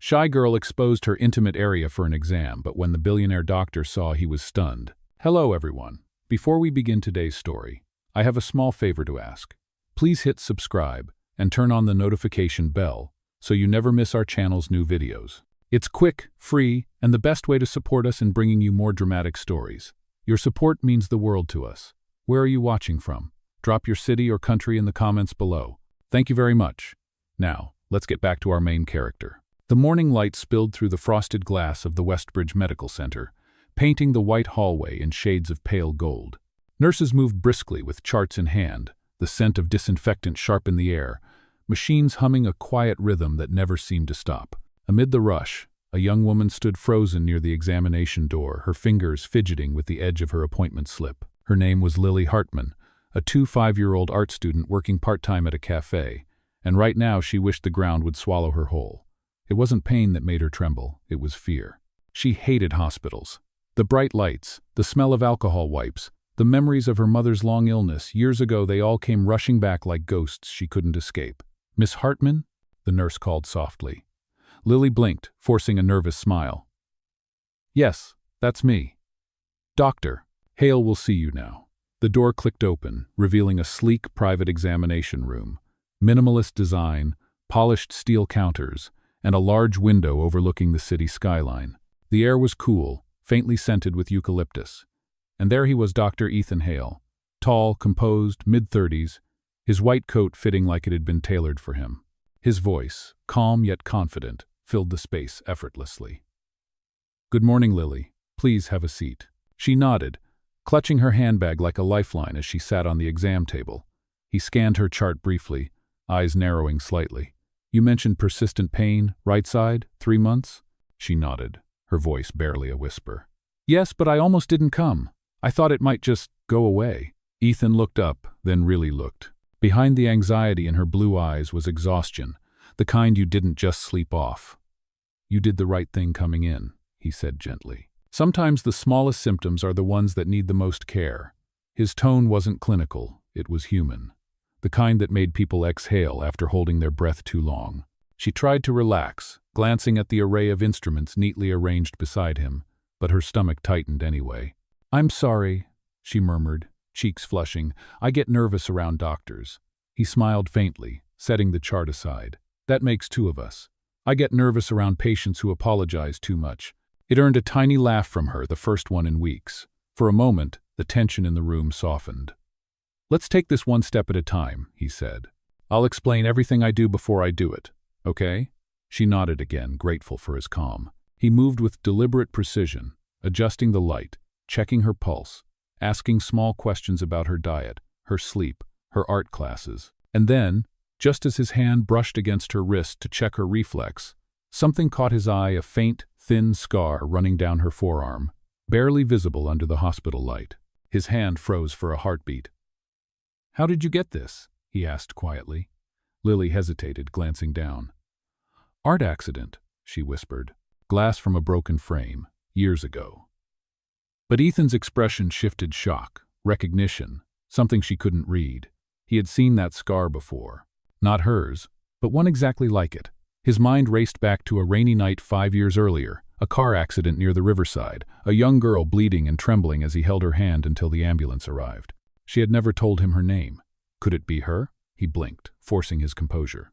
Shy girl exposed her intimate area for an exam, but when the billionaire doctor saw, he was stunned. Hello, everyone. Before we begin today's story, I have a small favor to ask. Please hit subscribe and turn on the notification bell so you never miss our channel's new videos. It's quick, free, and the best way to support us in bringing you more dramatic stories. Your support means the world to us. Where are you watching from? Drop your city or country in the comments below. Thank you very much. Now, let's get back to our main character. The morning light spilled through the frosted glass of the Westbridge Medical Center, painting the white hallway in shades of pale gold. Nurses moved briskly with charts in hand, the scent of disinfectant sharp in the air, machines humming a quiet rhythm that never seemed to stop. Amid the rush, a young woman stood frozen near the examination door, her fingers fidgeting with the edge of her appointment slip. Her name was Lila Hart, a 5-year-old art student working part-time at a cafe, and right now she wished the ground would swallow her whole. It wasn't pain that made her tremble, it was fear. She hated hospitals. The bright lights, the smell of alcohol wipes, the memories of her mother's long illness, years ago they all came rushing back like ghosts she couldn't escape. "Miss Hartman?" the nurse called softly. Lily blinked, forcing a nervous smile. "Yes, that's me. Doctor, Hale will see you now." The door clicked open, revealing a sleek private examination room. Minimalist design, polished steel counters, and a large window overlooking the city skyline. The air was cool, faintly scented with eucalyptus. And there he was, Dr. Ethan Hale. Tall, composed, mid-30s, his white coat fitting like it had been tailored for him. His voice, calm yet confident, filled the space effortlessly. "Good morning, Lily. Please have a seat." She nodded, clutching her handbag like a lifeline as she sat on the exam table. He scanned her chart briefly, eyes narrowing slightly. "You mentioned persistent pain, right side, 3 months?" She nodded, her voice barely a whisper. "Yes, but I almost didn't come. I thought it might just go away." Ethan looked up, then really looked. Behind the anxiety in her blue eyes was exhaustion, the kind you didn't just sleep off. "You did the right thing coming in," he said gently. "Sometimes the smallest symptoms are the ones that need the most care." His tone wasn't clinical, it was human. The kind that made people exhale after holding their breath too long. She tried to relax, glancing at the array of instruments neatly arranged beside him, but her stomach tightened anyway. "I'm sorry," she murmured, cheeks flushing. "I get nervous around doctors." He smiled faintly, setting the chart aside. "That makes 2 of us. I get nervous around patients who apologize too much." It earned a tiny laugh from her, the first one in weeks. For a moment, the tension in the room softened. "Let's take this one step at a time," he said. "I'll explain everything I do before I do it, okay?" She nodded again, grateful for his calm. He moved with deliberate precision, adjusting the light, checking her pulse, asking small questions about her diet, her sleep, her art classes. And then, just as his hand brushed against her wrist to check her reflex, something caught his eye, a faint, thin scar running down her forearm, barely visible under the hospital light. His hand froze for a heartbeat. "How did you get this?" he asked quietly. Lily hesitated, glancing down. "Art accident," she whispered. "Glass from a broken frame, years ago." But Ethan's expression shifted: shock, recognition, something she couldn't read. He had seen that scar before. Not hers, but one exactly like it. His mind raced back to a rainy night 5 years earlier, a car accident near the riverside, a young girl bleeding and trembling as he held her hand until the ambulance arrived. She had never told him her name. Could it be her? He blinked, forcing his composure.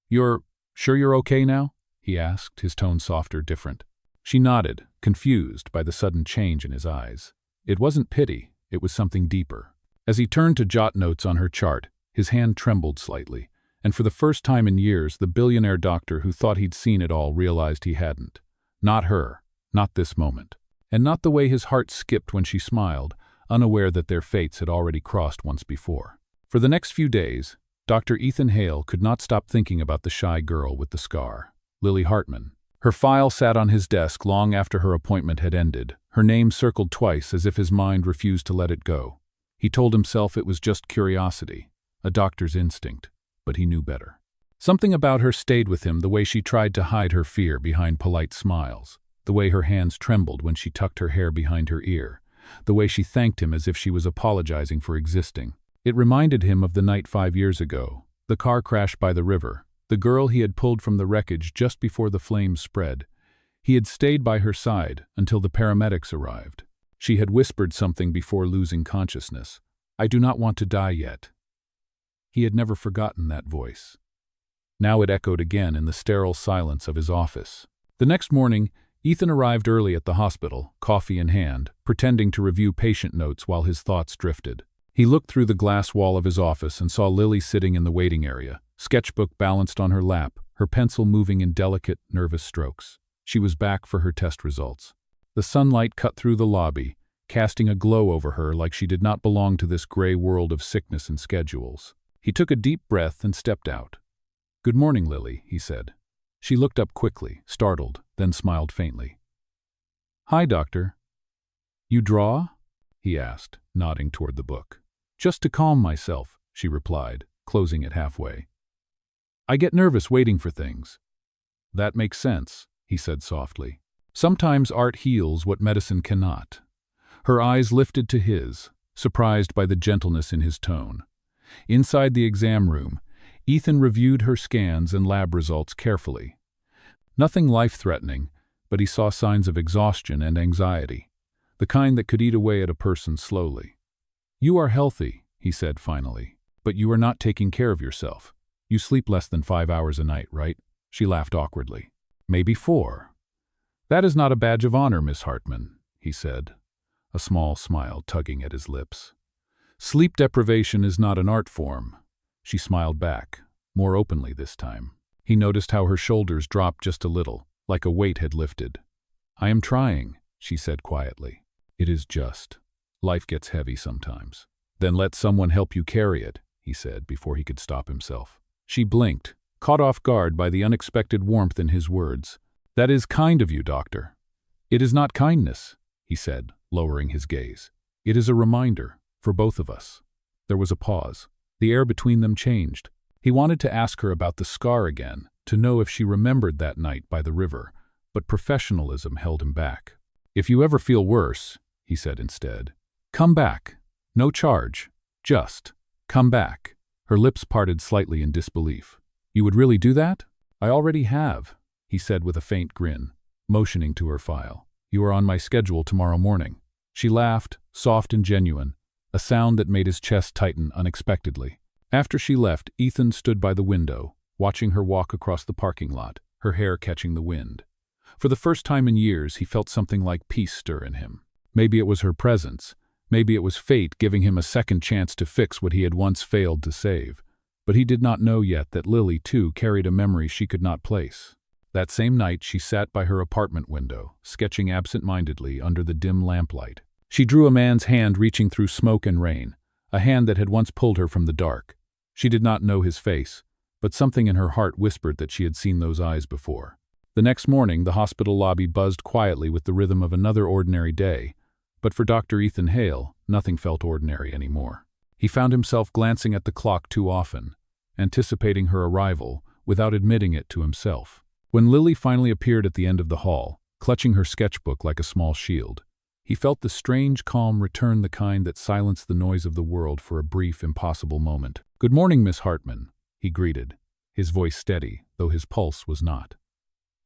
"You're sure you're okay now?" he asked, his tone softer, different. She nodded, confused by the sudden change in his eyes. It wasn't pity, it was something deeper. As he turned to jot notes on her chart, his hand trembled slightly, and for the first time in years, the billionaire doctor who thought he'd seen it all realized he hadn't. Not her, not this moment. And not the way his heart skipped when she smiled, unaware that their fates had already crossed once before. For the next few days, Dr. Ethan Hale could not stop thinking about the shy girl with the scar, Lily Hartman. Her file sat on his desk long after her appointment had ended, her name circled twice as if his mind refused to let it go. He told himself it was just curiosity, a doctor's instinct, but he knew better. Something about her stayed with him, the way she tried to hide her fear behind polite smiles, the way her hands trembled when she tucked her hair behind her ear, the way she thanked him as if she was apologizing for existing. It reminded him of the night 5 years ago, the car crash by the river, the girl he had pulled from the wreckage just before the flames spread. He had stayed by her side until the paramedics arrived. She had whispered something before losing consciousness. "I do not want to die yet." He had never forgotten that voice. Now it echoed again in the sterile silence of his office. The next morning, Ethan arrived early at the hospital, coffee in hand, pretending to review patient notes while his thoughts drifted. He looked through the glass wall of his office and saw Lily sitting in the waiting area, sketchbook balanced on her lap, her pencil moving in delicate, nervous strokes. She was back for her test results. The sunlight cut through the lobby, casting a glow over her like she did not belong to this gray world of sickness and schedules. He took a deep breath and stepped out. "Good morning, Lily," he said. She looked up quickly, startled, then smiled faintly. "Hi, doctor." "You draw?" he asked, nodding toward the book. "Just to calm myself," she replied, closing it halfway. "I get nervous waiting for things." "That makes sense," he said softly. "Sometimes art heals what medicine cannot." Her eyes lifted to his, surprised by the gentleness in his tone. Inside the exam room, Ethan reviewed her scans and lab results carefully. Nothing life-threatening, but he saw signs of exhaustion and anxiety, the kind that could eat away at a person slowly. "You are healthy," he said finally, "but you are not taking care of yourself. You sleep less than 5 hours a night, right?" She laughed awkwardly. "Maybe 4. "That is not a badge of honor, Miss Hartman," he said, a small smile tugging at his lips. "Sleep deprivation is not an art form." She smiled back, more openly this time. He noticed how her shoulders dropped just a little, like a weight had lifted. "I am trying," she said quietly. "It is just. Life gets heavy sometimes." "Then let someone help you carry it," he said before he could stop himself. She blinked, caught off guard by the unexpected warmth in his words. "That is kind of you, doctor." "It is not kindness," he said, lowering his gaze. "It is a reminder, for both of us." There was a pause. The air between them changed. He wanted to ask her about the scar again, to know if she remembered that night by the river, but professionalism held him back. "If you ever feel worse," he said instead, "come back. No charge. Just come back." Her lips parted slightly in disbelief. "You would really do that?" "I already have," he said with a faint grin, motioning to her file. "You are on my schedule tomorrow morning." She laughed, soft and genuine, a sound that made his chest tighten unexpectedly. After she left, Ethan stood by the window, watching her walk across the parking lot, her hair catching the wind. For the first time in years, he felt something like peace stir in him. Maybe it was her presence, maybe it was fate giving him a second chance to fix what he had once failed to save. But he did not know yet that Lily, too, carried a memory she could not place. That same night, she sat by her apartment window, sketching absent-mindedly under the dim lamplight. She drew a man's hand reaching through smoke and rain, a hand that had once pulled her from the dark. She did not know his face, but something in her heart whispered that she had seen those eyes before. The next morning, the hospital lobby buzzed quietly with the rhythm of another ordinary day, but for Dr. Ethan Hale, nothing felt ordinary anymore. He found himself glancing at the clock too often, anticipating her arrival, without admitting it to himself. When Lily finally appeared at the end of the hall, clutching her sketchbook like a small shield, he felt the strange calm return, the kind that silenced the noise of the world for a brief, impossible moment. "Good morning, Miss Hartman," he greeted, his voice steady, though his pulse was not.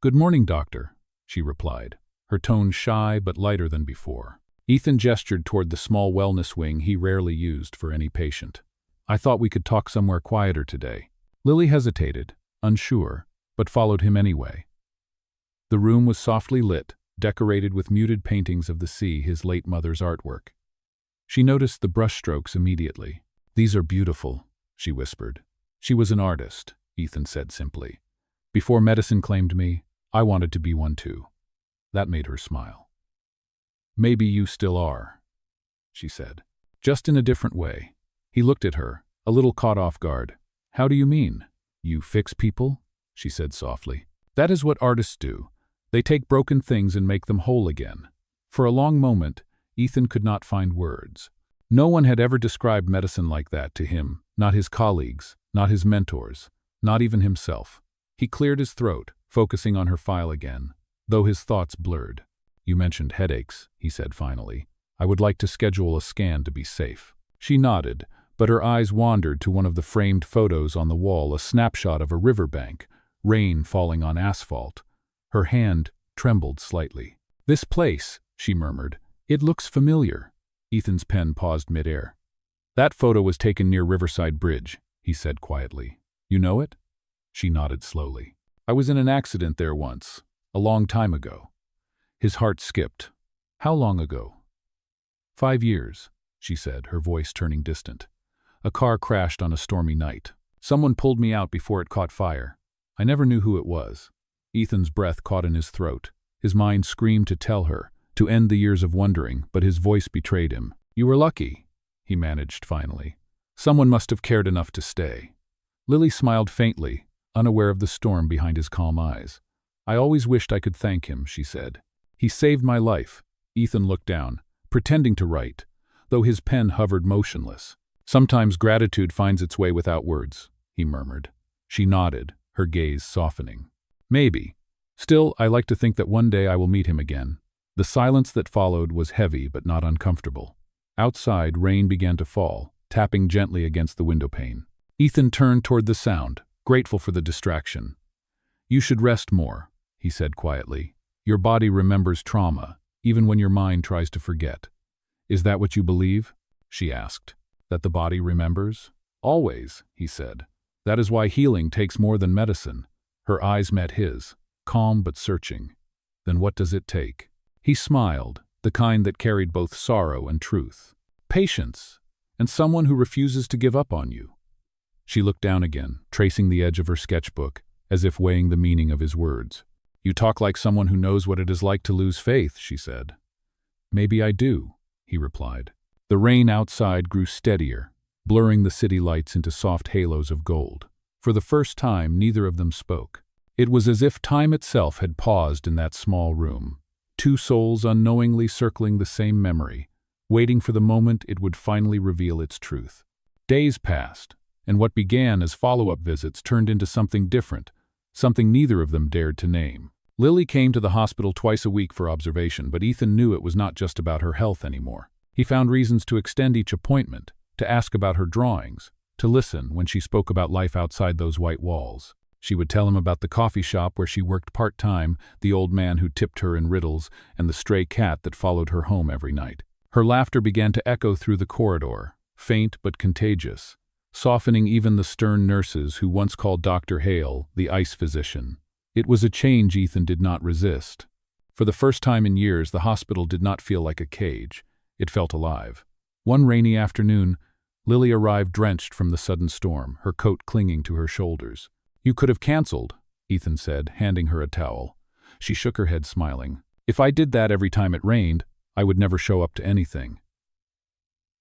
"Good morning, doctor," she replied, her tone shy but lighter than before. Ethan gestured toward the small wellness wing he rarely used for any patient. "I thought we could talk somewhere quieter today." Lily hesitated, unsure, but followed him anyway. The room was softly lit, decorated with muted paintings of the sea, his late mother's artwork. She noticed the brushstrokes immediately. "These are beautiful," she whispered. "She was an artist," Ethan said simply. "Before medicine claimed me, I wanted to be one too." That made her smile. "Maybe you still are," she said, just in a different way. He looked at her, a little caught off guard. "How do you mean?" "You fix people?" she said softly. "That is what artists do. They take broken things and make them whole again." For a long moment, Ethan could not find words. No one had ever described medicine like that to him, not his colleagues, not his mentors, not even himself. He cleared his throat, focusing on her file again, though his thoughts blurred. "You mentioned headaches," he said finally. "I would like to schedule a scan to be safe." She nodded, but her eyes wandered to one of the framed photos on the wall, a snapshot of a riverbank, rain falling on asphalt. Her hand trembled slightly. "This place," she murmured. "It looks familiar." Ethan's pen paused midair. "That photo was taken near Riverside Bridge," he said quietly. "You know it?" She nodded slowly. "I was in an accident there once, a long time ago." His heart skipped. "How long ago?" 5 years, she said, her voice turning distant. "A car crashed on a stormy night. Someone pulled me out before it caught fire. I never knew who it was." Ethan's breath caught in his throat. His mind screamed to tell her, to end the years of wondering, but his voice betrayed him. "You were lucky," he managed finally. "Someone must have cared enough to stay." Lily smiled faintly, unaware of the storm behind his calm eyes. "I always wished I could thank him," she said. "He saved my life." Ethan looked down, pretending to write, though his pen hovered motionless. "Sometimes gratitude finds its way without words," he murmured. She nodded, her gaze softening. "Maybe. Still, I like to think that one day I will meet him again." The silence that followed was heavy but not uncomfortable. Outside, rain began to fall, tapping gently against the windowpane. Ethan turned toward the sound, grateful for the distraction. "You should rest more," he said quietly. "Your body remembers trauma, even when your mind tries to forget." "Is that what you believe?" she asked. "That the body remembers?" "Always," he said. "That is why healing takes more than medicine." Her eyes met his, calm but searching. "Then what does it take?" He smiled, the kind that carried both sorrow and truth. "Patience, and someone who refuses to give up on you." She looked down again, tracing the edge of her sketchbook, as if weighing the meaning of his words. "You talk like someone who knows what it is like to lose faith," she said. "Maybe I do," he replied. The rain outside grew steadier, blurring the city lights into soft halos of gold. For the first time, neither of them spoke. It was as if time itself had paused in that small room, two souls unknowingly circling the same memory, waiting for the moment it would finally reveal its truth. Days passed, and what began as follow-up visits turned into something different, something neither of them dared to name. Lily came to the hospital twice a week for observation, but Ethan knew it was not just about her health anymore. He found reasons to extend each appointment, to ask about her drawings, to listen when she spoke about life outside those white walls. She would tell him about the coffee shop where she worked part-time, the old man who tipped her in riddles, and the stray cat that followed her home every night. Her laughter began to echo through the corridor, faint but contagious, softening even the stern nurses who once called Dr. Hale the ice physician. It was a change Ethan did not resist. For the first time in years, the hospital did not feel like a cage. It felt alive. One rainy afternoon, Lily arrived drenched from the sudden storm, her coat clinging to her shoulders. "You could have canceled," Ethan said, handing her a towel. She shook her head, smiling. "If I did that every time it rained, I would never show up to anything."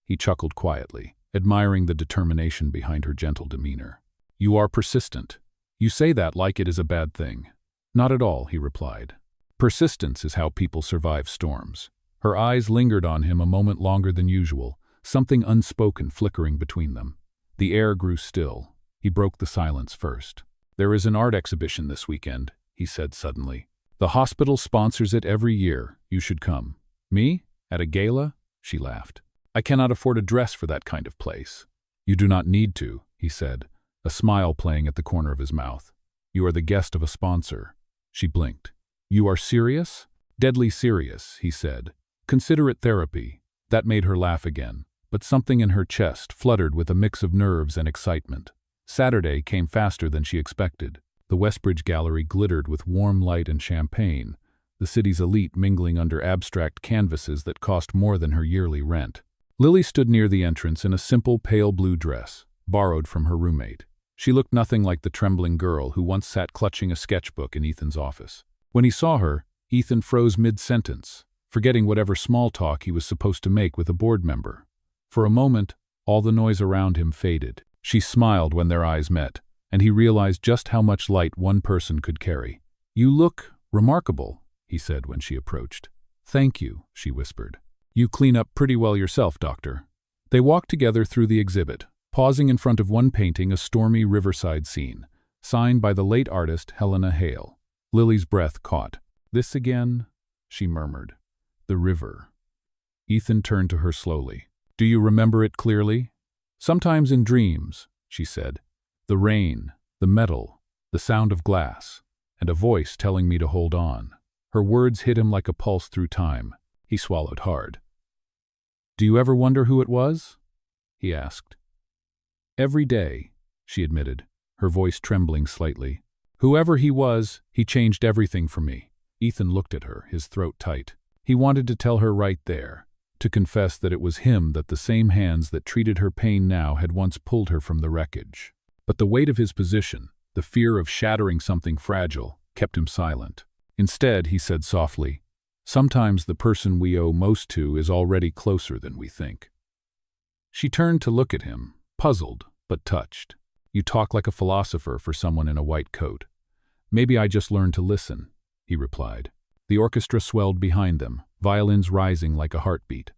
He chuckled quietly, admiring the determination behind her gentle demeanor. "You are persistent. You say that like it is a bad thing." "Not at all," he replied. "Persistence is how people survive storms." Her eyes lingered on him a moment longer than usual, something unspoken flickering between them. The air grew still. He broke the silence first. "There is an art exhibition this weekend," he said suddenly. "The hospital sponsors it every year. You should come." "Me? At a gala?" She laughed. "I cannot afford a dress for that kind of place." "You do not need to," he said, a smile playing at the corner of his mouth. "You are the guest of a sponsor." She blinked. "You are serious?" "Deadly serious," he said. "Consider it therapy." That made her laugh again, but something in her chest fluttered with a mix of nerves and excitement. Saturday came faster than she expected. The Westbridge Gallery glittered with warm light and champagne, the city's elite mingling under abstract canvases that cost more than her yearly rent. Lily stood near the entrance in a simple pale blue dress, borrowed from her roommate. She looked nothing like the trembling girl who once sat clutching a sketchbook in Ethan's office. When he saw her, Ethan froze mid-sentence, forgetting whatever small talk he was supposed to make with a board member. For a moment, all the noise around him faded. She smiled when their eyes met, and he realized just how much light one person could carry. "You look remarkable," he said when she approached. "Thank you," she whispered. "You clean up pretty well yourself, Doctor." They walked together through the exhibit, pausing in front of one painting, a stormy riverside scene, signed by the late artist Helena Hale. Lily's breath caught. "This again?" she murmured. "The river." Ethan turned to her slowly. "Do you remember it clearly?" Sometimes in dreams, she said. The rain, the metal, the sound of glass, and a voice telling me to hold on. Her words hit him like a pulse through time. He swallowed hard. Do you ever wonder who it was? He asked. Every day, she admitted, her voice trembling slightly. Whoever he was, he changed everything for me. Ethan looked at her, his throat tight. He wanted to tell her right there, to confess that it was him, that the same hands that treated her pain now had once pulled her from the wreckage. But the weight of his position, the fear of shattering something fragile, kept him silent. Instead, he said softly, sometimes the person we owe most to is already closer than we think. She turned to look at him, puzzled but touched. You talk like a philosopher for someone in a white coat. Maybe I just learned to listen, he replied. The orchestra swelled behind them, violins rising like a heartbeat.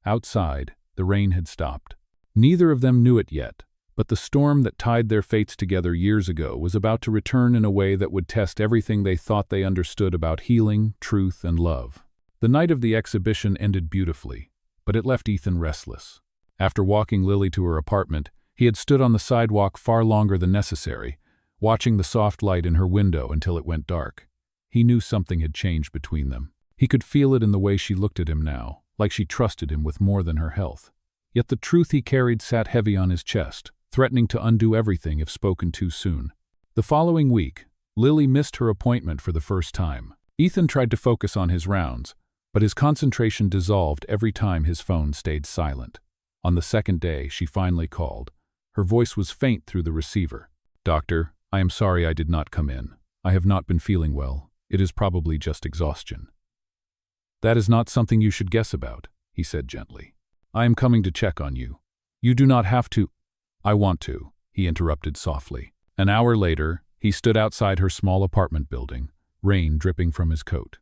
Outside, the rain had stopped. Neither of them knew it yet, but the storm that tied their fates together years ago was about to return in a way that would test everything they thought they understood about healing, truth, and love. The night of the exhibition ended beautifully, but it left Ethan restless. After walking Lily to her apartment, he had stood on the sidewalk far longer than necessary, watching the soft light in her window until it went dark. He knew something had changed between them. He could feel it in the way she looked at him now, like she trusted him with more than her health. Yet the truth he carried sat heavy on his chest, threatening to undo everything if spoken too soon. The following week, Lily missed her appointment for the first time. Ethan tried to focus on his rounds, but his concentration dissolved every time his phone stayed silent. On the second day, she finally called. Her voice was faint through the receiver. Doctor, I am sorry I did not come in. I have not been feeling well. It is probably just exhaustion. That is not something you should guess about, he said gently. I am coming to check on you. You do not have to. I want to, he interrupted softly. An hour later, he stood outside her small apartment building, rain dripping from his coat.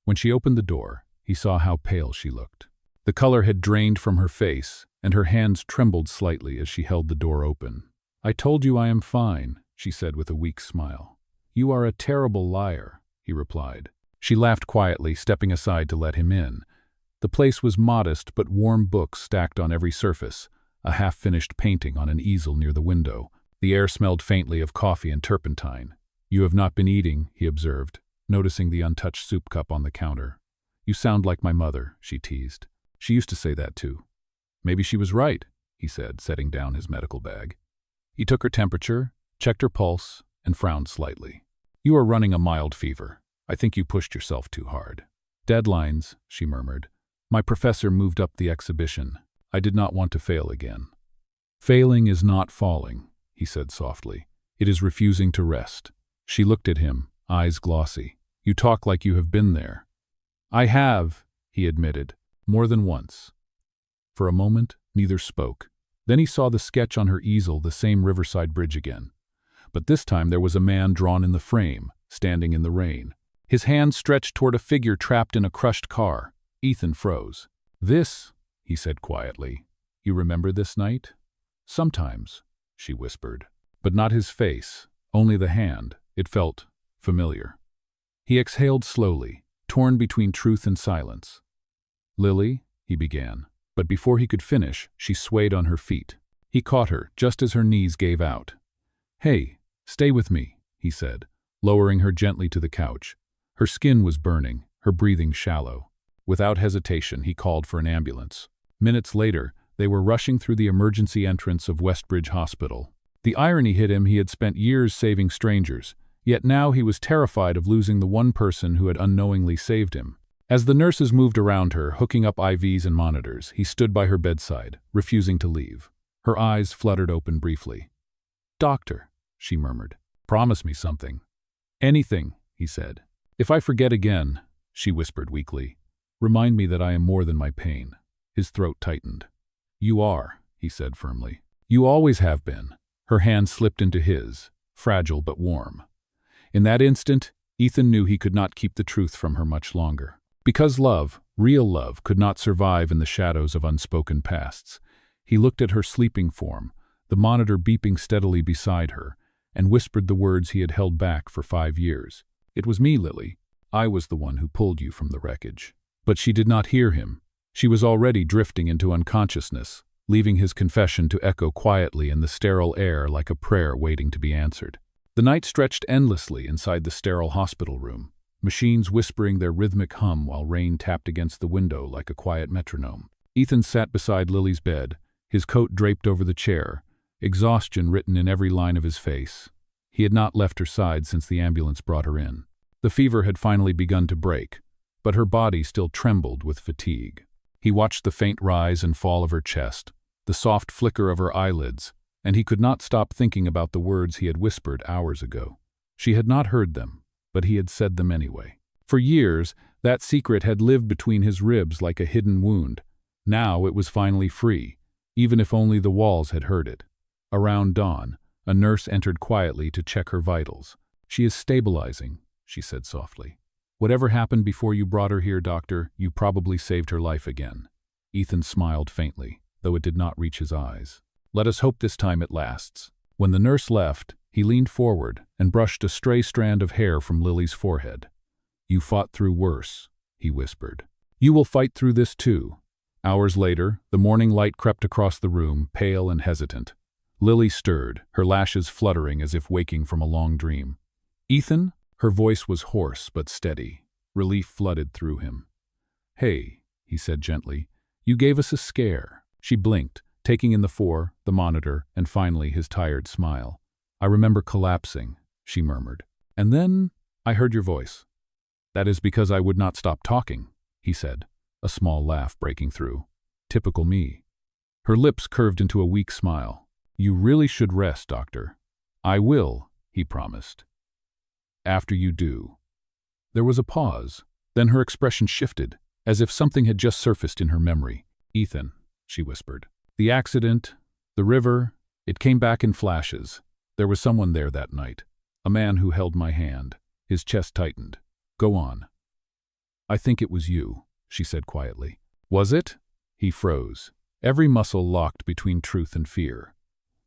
When she opened the door, he saw how pale she looked. The color had drained from her face, and her hands trembled slightly as she held the door open. I told you I am fine, she said with a weak smile. You are a terrible liar, he replied. She laughed quietly, stepping aside to let him in. The place was modest but warm, books stacked on every surface, a half-finished painting on an easel near the window. The air smelled faintly of coffee and turpentine. You have not been eating, he observed, noticing the untouched soup cup on the counter. You sound like my mother, she teased. She used to say that too. Maybe she was right, he said, setting down his medical bag. He took her temperature, checked her pulse, and frowned slightly. You are running a mild fever. I think you pushed yourself too hard. Deadlines, she murmured. My professor moved up the exhibition. I did not want to fail again. Failing is not falling, he said softly. It is refusing to rest. She looked at him, eyes glossy. You talk like you have been there. I have, he admitted, more than once. For a moment, neither spoke. Then he saw the sketch on her easel, the same riverside bridge again. But this time there was a man drawn in the frame, standing in the rain. His hand stretched toward a figure trapped in a crushed car. Ethan froze. This, he said quietly. You remember this night? Sometimes, she whispered. But not his face, only the hand. It felt familiar. He exhaled slowly, torn between truth and silence. Lily, he began. But before he could finish, she swayed on her feet. He caught her, just as her knees gave out. Hey, stay with me, he said, lowering her gently to the couch. Her skin was burning, her breathing shallow. Without hesitation, he called for an ambulance. Minutes later, they were rushing through the emergency entrance of Westbridge Hospital. The irony hit him. He had spent years saving strangers, yet now he was terrified of losing the one person who had unknowingly saved him. As the nurses moved around her, hooking up IVs and monitors, he stood by her bedside, refusing to leave. Her eyes fluttered open briefly. Doctor, she murmured, promise me something. Anything, he said. If I forget again, she whispered weakly, remind me that I am more than my pain. His throat tightened. You are, he said firmly. You always have been. Her hand slipped into his, fragile but warm. In that instant, Ethan knew he could not keep the truth from her much longer. Because love, real love, could not survive in the shadows of unspoken pasts, he looked at her sleeping form, the monitor beeping steadily beside her, and whispered the words he had held back for 5 years. It was me, Lily. I was the one who pulled you from the wreckage. But she did not hear him. She was already drifting into unconsciousness, leaving his confession to echo quietly in the sterile air like a prayer waiting to be answered. The night stretched endlessly inside the sterile hospital room, machines whispering their rhythmic hum while rain tapped against the window like a quiet metronome. Ethan sat beside Lily's bed, his coat draped over the chair, exhaustion written in every line of his face. He had not left her side since the ambulance brought her in. The fever had finally begun to break, but her body still trembled with fatigue. He watched the faint rise and fall of her chest, the soft flicker of her eyelids, and he could not stop thinking about the words he had whispered hours ago. She had not heard them, but he had said them anyway. For years, that secret had lived between his ribs like a hidden wound. Now it was finally free, even if only the walls had heard it. Around dawn, a nurse entered quietly to check her vitals. "She is stabilizing," she said softly. "Whatever happened before you brought her here, doctor, you probably saved her life again." Ethan smiled faintly, though it did not reach his eyes. "Let us hope this time it lasts." When the nurse left, he leaned forward and brushed a stray strand of hair from Lily's forehead. "You fought through worse," he whispered. "You will fight through this too." Hours later, the morning light crept across the room, pale and hesitant. Lily stirred, her lashes fluttering as if waking from a long dream. "Ethan?" Her voice was hoarse but steady. Relief flooded through him. "Hey," he said gently, "you gave us a scare." She blinked, taking in the monitor, and finally his tired smile. "I remember collapsing," she murmured. "And then I heard your voice." "That is because I would not stop talking," he said, a small laugh breaking through. "Typical me." Her lips curved into a weak smile. "You really should rest, doctor." "I will," he promised. "After you do." There was a pause. Then her expression shifted, as if something had just surfaced in her memory. "Ethan," she whispered. "The accident, the river, it came back in flashes. There was someone there that night. A man who held my hand." His chest tightened. "Go on." "I think it was you," she said quietly. "Was it?" He froze, every muscle locked between truth and fear.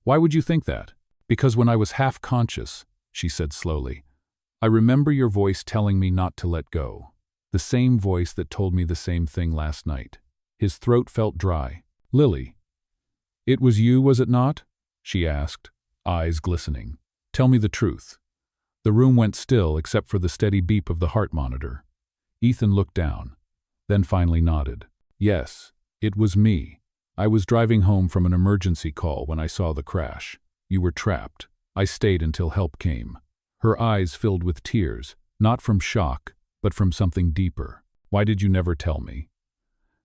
"Why would you think that?" "Because when I was half conscious," she said slowly, "I remember your voice telling me not to let go. The same voice that told me the same thing last night." His throat felt dry. "Lily." "It was you, was it not?" she asked, eyes glistening. "Tell me the truth." The room went still except for the steady beep of the heart monitor. Ethan looked down, then finally nodded. "Yes, it was me. I was driving home from an emergency call when I saw the crash. You were trapped. I stayed until help came." Her eyes filled with tears, not from shock, but from something deeper. "Why did you never tell me?"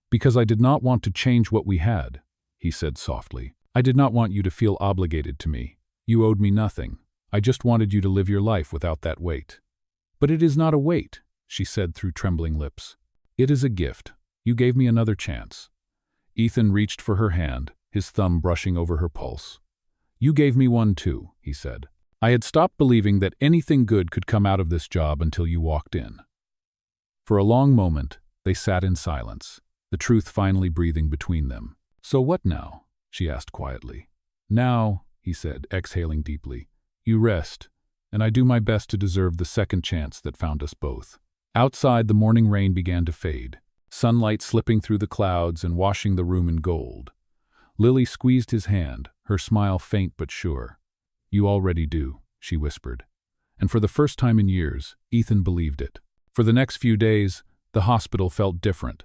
"Because I did not want to change what we had," he said softly. "I did not want you to feel obligated to me. You owed me nothing. I just wanted you to live your life without that weight." "But it is not a weight," she said through trembling lips. "It is a gift. You gave me another chance." Ethan reached for her hand, his thumb brushing over her pulse. "You gave me one too," he said. "I had stopped believing that anything good could come out of this job until you walked in." For a long moment, they sat in silence, the truth finally breathing between them. "So what now?" she asked quietly. "Now," he said, exhaling deeply, "you rest, and I do my best to deserve the second chance that found us both." Outside, the morning rain began to fade, sunlight slipping through the clouds and washing the room in gold. Lily squeezed his hand, her smile faint but sure. "You already do," she whispered. And for the first time in years, Ethan believed it. For the next few days, the hospital felt different.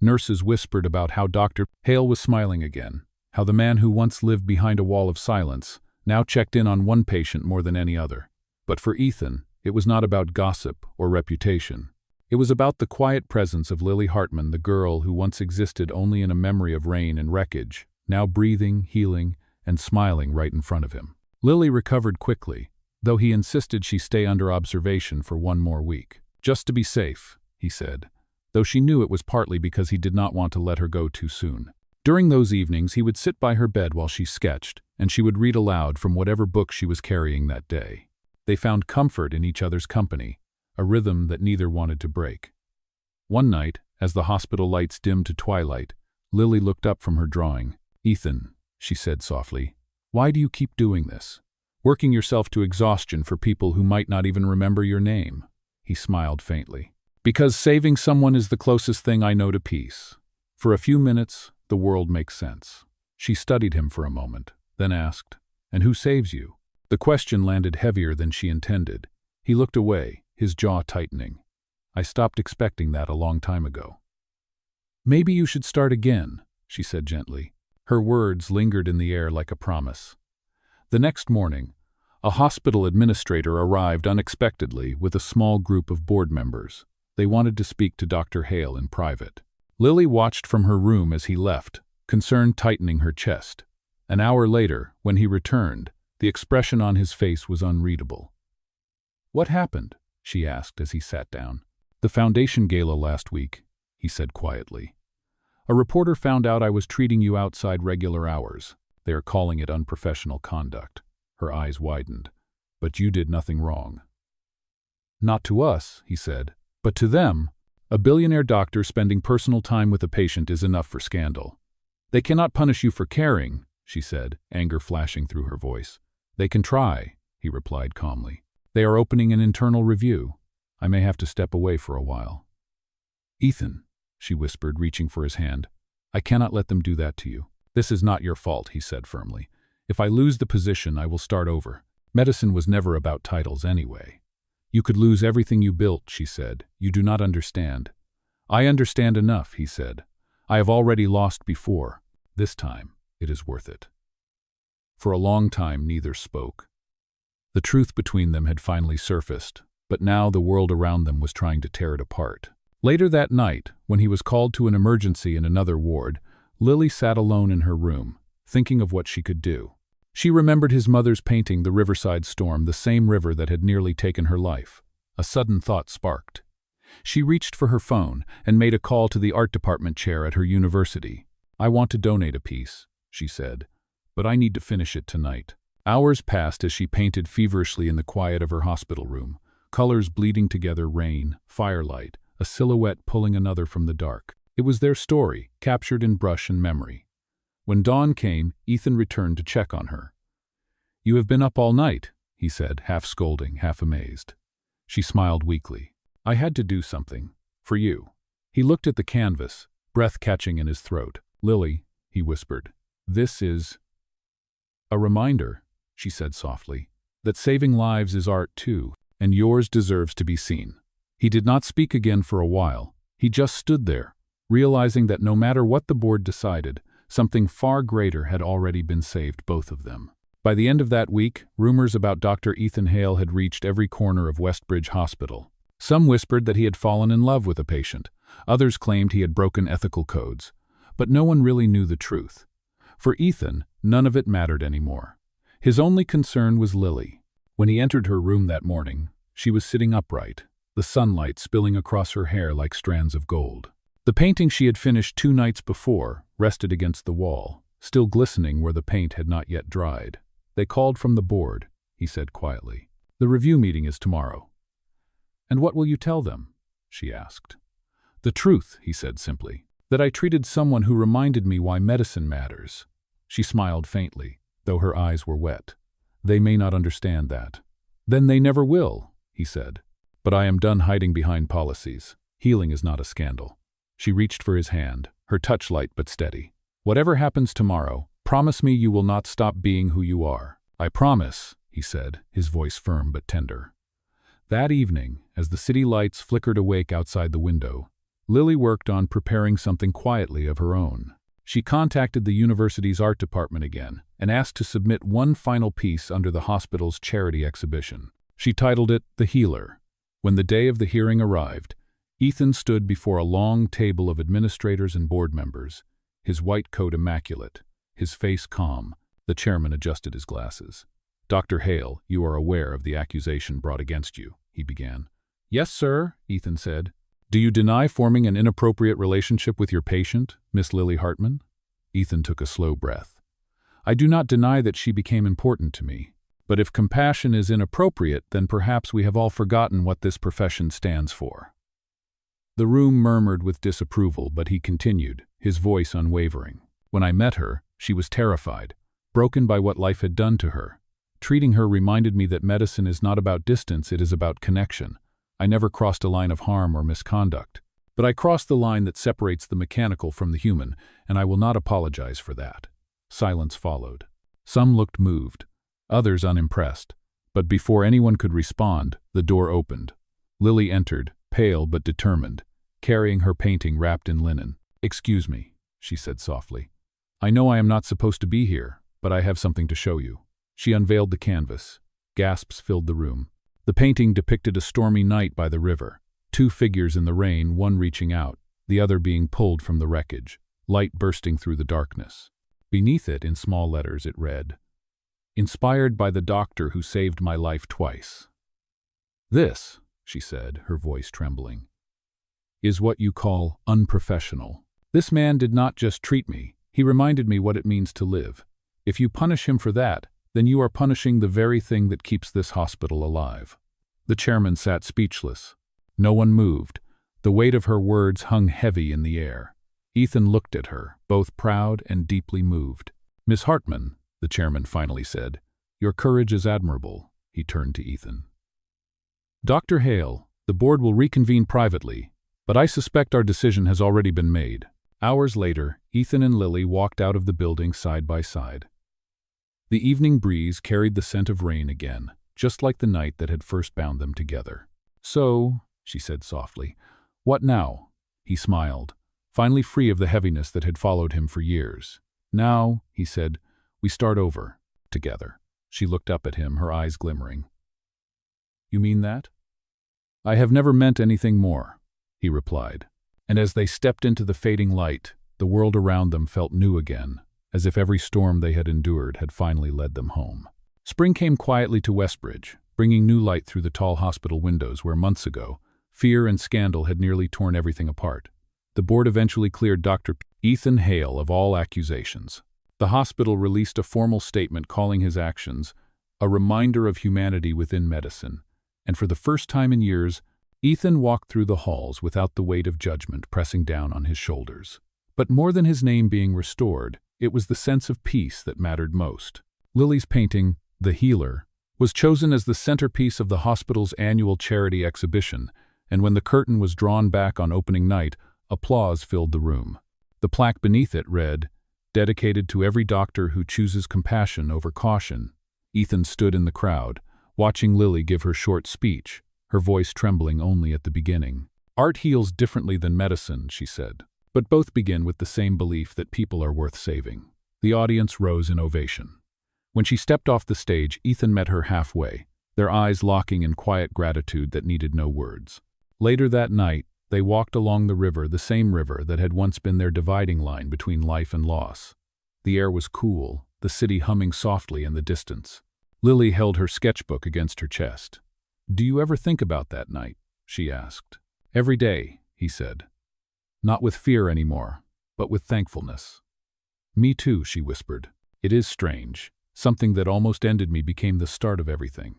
Nurses whispered about how Dr. Hale was smiling again, how the man who once lived behind a wall of silence now checked in on one patient more than any other. But for Ethan, it was not about gossip or reputation. It was about the quiet presence of Lily Hartman, the girl who once existed only in a memory of rain and wreckage, now breathing, healing, and smiling right in front of him. Lily recovered quickly, though he insisted she stay under observation for one more week. "Just to be safe," he said, though she knew it was partly because he did not want to let her go too soon. During those evenings, he would sit by her bed while she sketched, and she would read aloud from whatever book she was carrying that day. They found comfort in each other's company, a rhythm that neither wanted to break. One night, as the hospital lights dimmed to twilight, Lily looked up from her drawing. "Ethan," she said softly, "why do you keep doing this? Working yourself to exhaustion for people who might not even remember your name?" He smiled faintly. "Because saving someone is the closest thing I know to peace. For a few minutes, the world makes sense." She studied him for a moment, then asked, "And who saves you?" The question landed heavier than she intended. He looked away, his jaw tightening. "I stopped expecting that a long time ago." "Maybe you should start again," she said gently. Her words lingered in the air like a promise. The next morning, a hospital administrator arrived unexpectedly with a small group of board members. They wanted to speak to Dr. Hale in private. Lily watched from her room as he left, concern tightening her chest. An hour later, when he returned, the expression on his face was unreadable. "What happened?" she asked as he sat down. "The foundation gala last week," he said quietly. "A reporter found out I was treating you outside regular hours. They are calling it unprofessional conduct." Her eyes widened. "But you did nothing wrong." "Not to us," he said, "but to them. A billionaire doctor spending personal time with a patient is enough for scandal." "They cannot punish you for caring," she said, anger flashing through her voice. "They can try," he replied calmly. "They are opening an internal review. I may have to step away for a while." "Ethan," she whispered, reaching for his hand, "I cannot let them do that to you." "This is not your fault," he said firmly. "If I lose the position, I will start over. Medicine was never about titles anyway." "You could lose everything you built," she said. "You do not understand." "I understand enough," he said. "I have already lost before. This time, it is worth it." For a long time, neither spoke. The truth between them had finally surfaced, but now the world around them was trying to tear it apart. Later that night, when he was called to an emergency in another ward, Lily sat alone in her room, thinking of what she could do. She remembered his mother's painting, the riverside storm, the same river that had nearly taken her life. A sudden thought sparked. She reached for her phone and made a call to the art department chair at her university. "I want to donate a piece," she said, "but I need to finish it tonight." Hours passed as she painted feverishly in the quiet of her hospital room, colors bleeding together, rain, firelight, a silhouette pulling another from the dark. It was their story, captured in brush and memory. When dawn came, Ethan returned to check on her. "You have been up all night," he said, half scolding, half amazed. She smiled weakly. "I had to do something. For you." He looked at the canvas, breath catching in his throat. "Lily," he whispered, "this is a reminder," she said softly, "that saving lives is art too, and yours deserves to be seen." He did not speak again for a while. He just stood there, realizing that no matter what the board decided, something far greater had already been saved both of them. By the end of that week, rumors about Dr. Ethan Hale had reached every corner of Westbridge Hospital. Some whispered that he had fallen in love with a patient. Others claimed he had broken ethical codes. But no one really knew the truth. For Ethan, none of it mattered anymore. His only concern was Lily. When he entered her room that morning, she was sitting upright, the sunlight spilling across her hair like strands of gold. The painting she had finished 2 nights before rested against the wall, still glistening where the paint had not yet dried. "They called from the board," he said quietly. "The review meeting is tomorrow." "And what will you tell them?" she asked. "The truth," he said simply, "that I treated someone who reminded me why medicine matters." She smiled faintly, though her eyes were wet. "They may not understand that." "Then they never will," he said. "But I am done hiding behind policies. Healing is not a scandal." She reached for his hand, her touch light but steady. "Whatever happens tomorrow, promise me you will not stop being who you are." "I promise," he said, his voice firm but tender. That evening, as the city lights flickered awake outside the window, Lily worked on preparing something quietly of her own. She contacted the university's art department again and asked to submit one final piece under the hospital's charity exhibition. She titled it The Healer. When the day of the hearing arrived, Ethan stood before a long table of administrators and board members, his white coat immaculate, his face calm. The chairman adjusted his glasses. "Dr. Hale, you are aware of the accusation brought against you," he began. "Yes, sir," Ethan said. "Do you deny forming an inappropriate relationship with your patient, Miss Lily Hartman?" Ethan took a slow breath. "I do not deny that she became important to me. But if compassion is inappropriate, then perhaps we have all forgotten what this profession stands for." The room murmured with disapproval, but he continued, his voice unwavering. "When I met her, she was terrified, broken by what life had done to her. Treating her reminded me that medicine is not about distance, it is about connection. I never crossed a line of harm or misconduct. But I crossed the line that separates the mechanical from the human, and I will not apologize for that." Silence followed. Some looked moved, others unimpressed. But before anyone could respond, the door opened. Lily entered, pale but determined, carrying her painting wrapped in linen. "Excuse me," she said softly. "I know I am not supposed to be here, but I have something to show you." She unveiled the canvas. Gasps filled the room. The painting depicted a stormy night by the river. Two figures in the rain, one reaching out, the other being pulled from the wreckage, light bursting through the darkness. Beneath it, in small letters, it read, "Inspired by the doctor who saved my life twice." "This," she said, her voice trembling, "is what you call unprofessional. This man did not just treat me, he reminded me what it means to live. If you punish him for that, then you are punishing the very thing that keeps this hospital alive." The chairman sat speechless. No one moved. The weight of her words hung heavy in the air. Ethan looked at her, both proud and deeply moved. "Miss Hartman," the chairman finally said, "your courage is admirable." He turned to Ethan. "Dr. Hale, the board will reconvene privately, but I suspect our decision has already been made." Hours later, Ethan and Lily walked out of the building side by side. The evening breeze carried the scent of rain again, just like the night that had first bound them together. "So," she said softly, "what now?" He smiled, finally free of the heaviness that had followed him for years. "Now," he said, "we start over, together." She looked up at him, her eyes glimmering. "You mean that?" "I have never meant anything more," he replied. And as they stepped into the fading light, the world around them felt new again, as if every storm they had endured had finally led them home. Spring came quietly to Westbridge, bringing new light through the tall hospital windows where months ago, fear and scandal had nearly torn everything apart. The board eventually cleared Dr. Ethan Hale of all accusations. The hospital released a formal statement calling his actions a reminder of humanity within medicine, and for the first time in years, Ethan walked through the halls without the weight of judgment pressing down on his shoulders. But more than his name being restored, it was the sense of peace that mattered most. Lily's painting, The Healer, was chosen as the centerpiece of the hospital's annual charity exhibition, and when the curtain was drawn back on opening night, applause filled the room. The plaque beneath it read, "Dedicated to every doctor who chooses compassion over caution." Ethan stood in the crowd, watching Lily give her short speech, her voice trembling only at the beginning. "Art heals differently than medicine," she said, "but both begin with the same belief that people are worth saving." The audience rose in ovation. When she stepped off the stage, Ethan met her halfway, their eyes locking in quiet gratitude that needed no words. Later that night, they walked along the river, the same river that had once been their dividing line between life and loss. The air was cool, the city humming softly in the distance. Lily held her sketchbook against her chest. "Do you ever think about that night?" she asked. "Every day," he said. "Not with fear anymore, but with thankfulness." "Me too," she whispered. "It is strange. Something that almost ended me became the start of everything."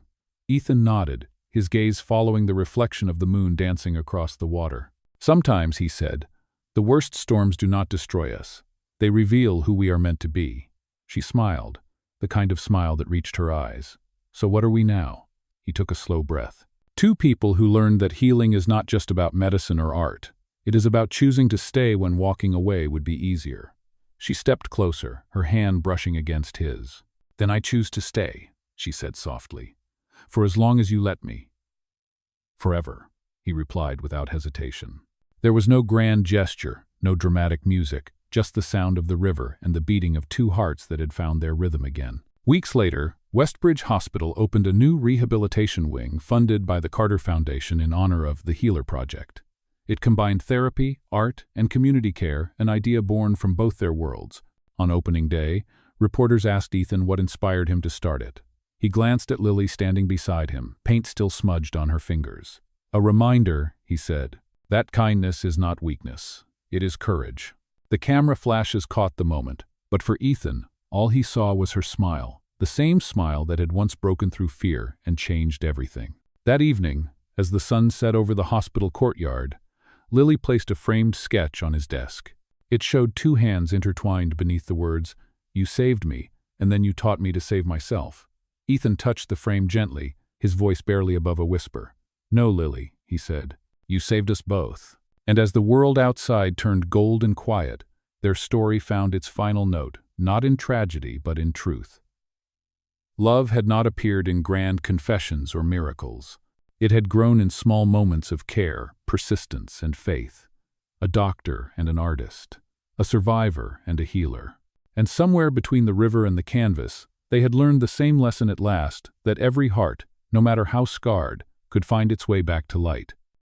Ethan nodded, his gaze following the reflection of the moon dancing across the water. "Sometimes," he said, "the worst storms do not destroy us. They reveal who we are meant to be." She smiled, the kind of smile that reached her eyes. "So what are we now?" He took a slow breath. "Two people who learned that healing is not just about medicine or art. It is about choosing to stay when walking away would be easier." She stepped closer, her hand brushing against his. "Then I choose to stay," she said softly. "For as long as you let me." "Forever," he replied without hesitation. There was no grand gesture, no dramatic music, just the sound of the river and the beating of two hearts that had found their rhythm again. Weeks later, Westbridge Hospital opened a new rehabilitation wing funded by the Carter Foundation in honor of the Healer Project. It combined therapy, art, and community care, an idea born from both their worlds. On opening day, reporters asked Ethan what inspired him to start it. He glanced at Lily standing beside him, paint still smudged on her fingers. "A reminder," he said, "that kindness is not weakness. It is courage." The camera flashes caught the moment, but for Ethan, all he saw was her smile, the same smile that had once broken through fear and changed everything. That evening, as the sun set over the hospital courtyard, Lily placed a framed sketch on his desk. It showed two hands intertwined beneath the words, "You saved me, and then you taught me to save myself." Ethan touched the frame gently, his voice barely above a whisper. "No, Lily," he said, "you saved us both." And as the world outside turned gold and quiet, their story found its final note, not in tragedy but in truth. Love had not appeared in grand confessions or miracles. It had grown in small moments of care, persistence, and faith. A doctor and an artist, a survivor and a healer. And somewhere between the river and the canvas, they had learned the same lesson at last, that every heart, no matter how scarred, could find its way back to light.